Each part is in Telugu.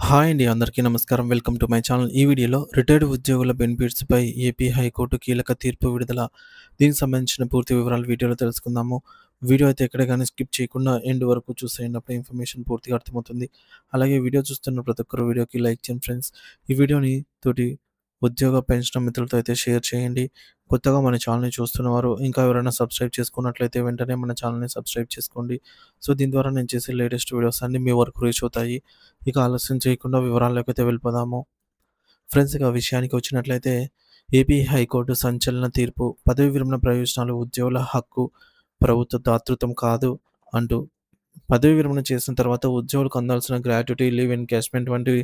హాయ్ అండి. అందరికీ నమస్కారం. Welcome to my channel. ఈ వీడియోలో రిటైర్డ్ ఉద్యోగుల బెనిఫిట్స్‌పై ఏపీ హైకోర్టు కీలక తీర్పు విడుదల. దీనికి సంబంధించిన పూర్తి వివరాలు వీడియోలో తెలుసుకుందాము. వీడియో అయితే ఎక్కడ గాని స్కిప్ చేయకుండా ఎండ్ వరకు చూసేయండి. అప్పుడే ఇన్ఫర్మేషన్ పూర్తిగా అర్థమవుతుంది. అలాగే వీడియో చూస్తున్న ప్రతి ఒక్కరు వీడియోకి లైక్ చేయండి ఫ్రెండ్స్. ఈ వీడియోని తోటి ఉద్యోగ పెన్షన్ మిత్రులతో అయితే షేర్ చేయండి. కొత్తగా మన ఛానల్‌ని చూస్తున్నవారు ఇంకా ఎవరైనా సబ్స్క్రైబ్ చేసుకున్నట్లయితే వెంటనే మన ఛానల్‌ని సబ్స్క్రైబ్ చేసుకోండి. సో, దీని ద్వారా నేను చేసే లేటెస్ట్ వీడియోస్ అన్నీ మీ వరకు రీచ్ అవుతాయి. ఇక ఆలస్యం చేయకుండా వివరాల్లోకైతే వెళ్ళిపోదాము. ఫ్రెండ్స్, ఇక విషయానికి వచ్చినట్లయితే ఏపీ హైకోర్టు సంచలన తీర్పు. పదవి విరమణ ప్రయోజనాలు ఉద్యోగుల హక్కు, ప్రభుత్వ దాతృత్వం కాదు అంటూ పదవి విరమణ చేసిన తర్వాత ఉద్యోగులకు అందాల్సిన గ్రాట్యుటీ, లీవ్ ఎన్కాష్మెంట్ వంటి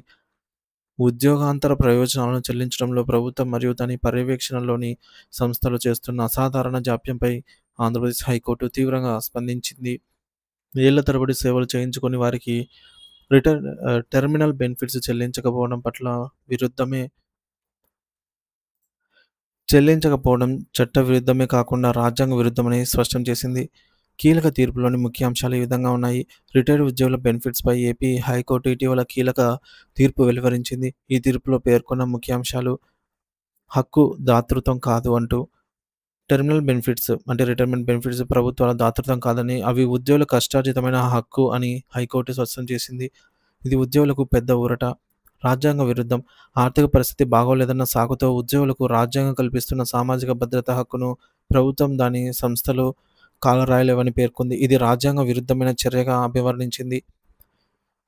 ఉద్యోగాంతర ప్రయోజనాలను చెల్లించడంలో ప్రభుత్వం మరియు దాని పర్యవేక్షణలోని సంస్థలు చేస్తున్న అసాధారణ జాప్యంపై ఆంధ్రప్రదేశ్ హైకోర్టు తీవ్రంగా స్పందించింది. ఏళ్ల తరబడి సేవలు చేయించుకొని వారికి టెర్మినల్ బెనిఫిట్స్ చెల్లించకపోవడం చట్టవిరుద్ధమే కాకుండా రాజ్యాంగ విరుద్ధమని స్పష్టం చేసింది. కీలక తీర్పులోని ముఖ్యాంశాలు ఈ విధంగా ఉన్నాయి. రిటైర్డ్ ఉద్యోగుల బెనిఫిట్స్‌పై ఏపీ హైకోర్టు ఇటీవల కీలక తీర్పు వెలువరించింది. ఈ తీర్పులో పేర్కొన్న ముఖ్యాంశాలు: హక్కు దాతృత్వం కాదు అంటూ టెర్మినల్ బెనిఫిట్స్ అంటే రిటైర్మెంట్ బెనిఫిట్స్ ప్రభుత్వాల దాతృత్వం కాదని, అవి ఉద్యోగుల కష్టార్జితమైన హక్కు అని హైకోర్టు స్పష్టం చేసింది. ఇది ఉద్యోగులకు పెద్ద ఊరట. రాజ్యాంగ విరుద్ధం. ఆర్థిక పరిస్థితి బాగోలేదన్న సాకుతో ఉద్యోగులకు రాజ్యాంగం కల్పిస్తున్న సామాజిక భద్రతా హక్కును ప్రభుత్వం, దాని సంస్థలు కాలరాయలేవని పేర్కొంది. ఇది రాజ్యాంగ విరుద్ధమైన చర్యగా అభివర్ణించింది.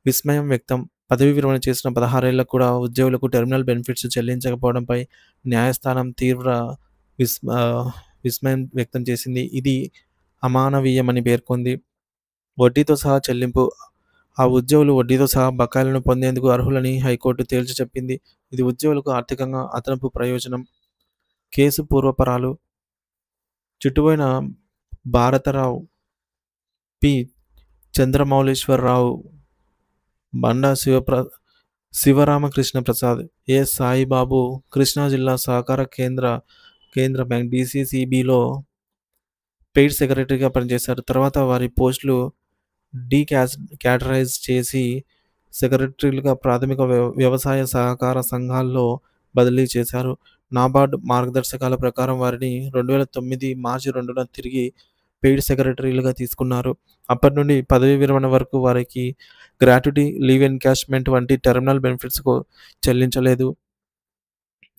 విస్మయం వ్యక్తం. పదవీ విరమణ చేసిన 16 ఏళ్లకు కూడా ఉద్యోగులకు టెర్మినల్ బెనిఫిట్స్ చెల్లించకపోవడంపై న్యాయస్థానం తీవ్ర విస్మయం వ్యక్తం చేసింది. ఇది అమానవీయమని పేర్కొంది. వడ్డీతో సహా చెల్లింపు. ఆ ఉద్యోగులు వడ్డీతో సహా బకాయిలను పొందేందుకు అర్హులని హైకోర్టు తేల్చి చెప్పింది. ఇది ఉద్యోగులకు ఆర్థికంగా అదనపు ప్రయోజనం. కేసు పూర్వపరాలు. చుట్టుబోయిన భారతరావు, పి. చంద్రమౌళీశ్వరరావు, బండా శివరామకృష్ణ ప్రసాద్, ఎ. సాయిబాబు కృష్ణా జిల్లా సహకార కేంద్ర బ్యాంక్ డీసీసీబీలో పెయిడ్ సెక్రటరీగా పనిచేశారు. తర్వాత వారి పోస్టులు క్యాటరైజ్ చేసి సెక్రటరీలుగా ప్రాథమిక వ్యవసాయ సహకార సంఘాల్లో బదిలీ చేశారు. నాబార్డ్ మార్గదర్శకాల ప్రకారం వారిని 2009 మార్చి 2న తిరిగి పెయిడ్ సెక్రటరీలుగా తీసుకున్నారు. అప్పటి నుండి పదవీ విరమణ వరకు వారికి గ్రాట్యుటీ, లీవ్ ఎన్కాష్మెంట్ వంటి టెర్మినల్ బెనిఫిట్స్ చెల్లించలేదు.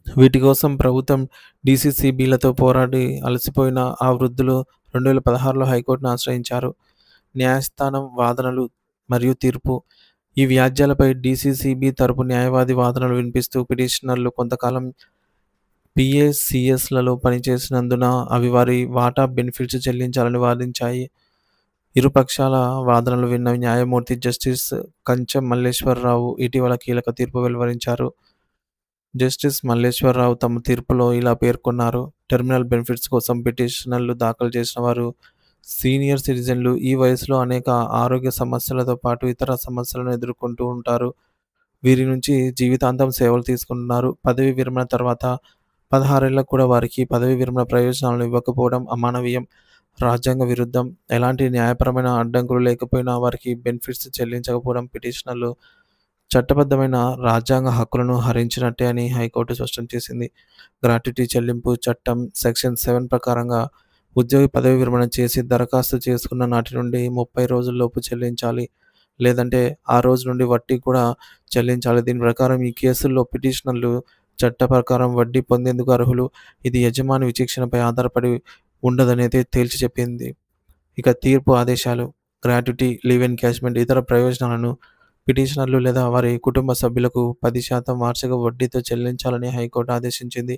వీటి కోసం ప్రభుత్వం, డీసీసీబీలతో పోరాడి అలసిపోయిన ఆ వృద్ధులు 2016లో హైకోర్టును ఆశ్రయించారు. న్యాయస్థానం వాదనలు మరియు తీర్పు. ఈ వ్యాజ్యాలపై డీసీసీబీ తరపు న్యాయవాది వాదనలు వినిపిస్తూ పిటిషనర్లు కొంతకాలం పీఏసీఎస్లలో పనిచేసినందున అవి వారి వాటా బెనిఫిట్స్ చెల్లించాలని వాదించాయి. ఇరుపక్షాల వాదనలు విన్న న్యాయమూర్తి జస్టిస్ కంచెం మల్లేశ్వరరావు ఇటీవల కీలక తీర్పు వెలువరించారు. జస్టిస్ మల్లేశ్వరరావు తమ తీర్పులో ఇలా పేర్కొన్నారు: టెర్మినల్ బెనిఫిట్స్ కోసం పిటిషన్లు దాఖలు చేసిన వారు సీనియర్ సిటిజన్లు. ఈ వయసులో అనేక ఆరోగ్య సమస్యలతో పాటు ఇతర సమస్యలను ఎదుర్కొంటూ ఉంటారు. వీరి నుంచి జీవితాంతం సేవలు తీసుకుంటున్నారు. పదవీ విరమణ తర్వాత 16 ఏళ్లకు కూడా వారికి పదవీ విరమణ ప్రయోజనాలను ఇవ్వకపోవడం అమానవీయం, రాజ్యాంగ విరుద్ధం. ఎలాంటి న్యాయపరమైన అడ్డంకులు లేకపోయినా వారికి బెనిఫిట్స్ చెల్లించకపోవడం పిటిషనర్లు చట్టబద్ధమైన రాజ్యాంగ హక్కులను హరించినట్టే అని హైకోర్టు స్పష్టం చేసింది. గ్రాట్యుటీ చెల్లింపు చట్టం సెక్షన్ 7 ప్రకారంగా ఉద్యోగి పదవీ విరమణ చేసి దరఖాస్తు చేసుకున్న నాటి నుండి 30 రోజుల్లోపు చెల్లించాలి. లేదంటే ఆ రోజు నుండి వడ్డీ కూడా చెల్లించాలి. దీని ప్రకారం ఈ కేసుల్లో పిటిషనర్లు చట్ట ప్రకారం వడ్డీ పొందేందుకు అర్హులు. ఇది యజమాని విచక్షణపై ఆధారపడి ఉండదనేది తేల్చి చెప్పింది. ఇక తీర్పు ఆదేశాలు. గ్రాట్యుటీ, లీవ్ ఎన్కాష్మెంట్, ఇతర ప్రయోజనాలను పిటిషనర్లు లేదా వారి కుటుంబ సభ్యులకు 10% వార్షిక వడ్డీతో చెల్లించాలని హైకోర్టు ఆదేశించింది.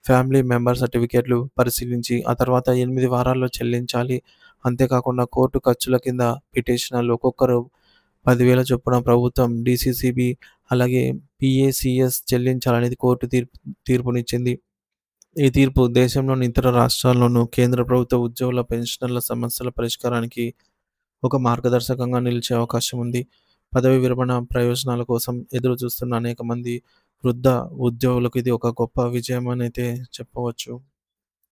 ఫ్యామిలీ మెంబర్ సర్టిఫికేట్లు పరిశీలించి ఆ తర్వాత 8 వారాల్లో చెల్లించాలి. అంతేకాకుండా కోర్టు ఖర్చుల కింద పిటిషనర్లు ఒక్కొక్కరు 10,000 చొప్పున ప్రభుత్వం, డీసీసీబీ అలాగే పీఏసీఎస్ చెల్లించాలనేది కోర్టు తీర్పునిచ్చింది. ఈ తీర్పు దేశంలోని ఇతర రాష్ట్రాల్లోనూ కేంద్ర ప్రభుత్వ ఉద్యోగుల పెన్షనర్ల సమస్యల పరిష్కారానికి ఒక మార్గదర్శకంగా నిలిచే అవకాశం ఉంది. పదవీ విరమణ ప్రయోజనాల కోసం ఎదురు చూస్తున్న అనేక మంది వృద్ధ ఉద్యోగులకు ఇది ఒక గొప్ప విజయమనైతే చెప్పవచ్చు.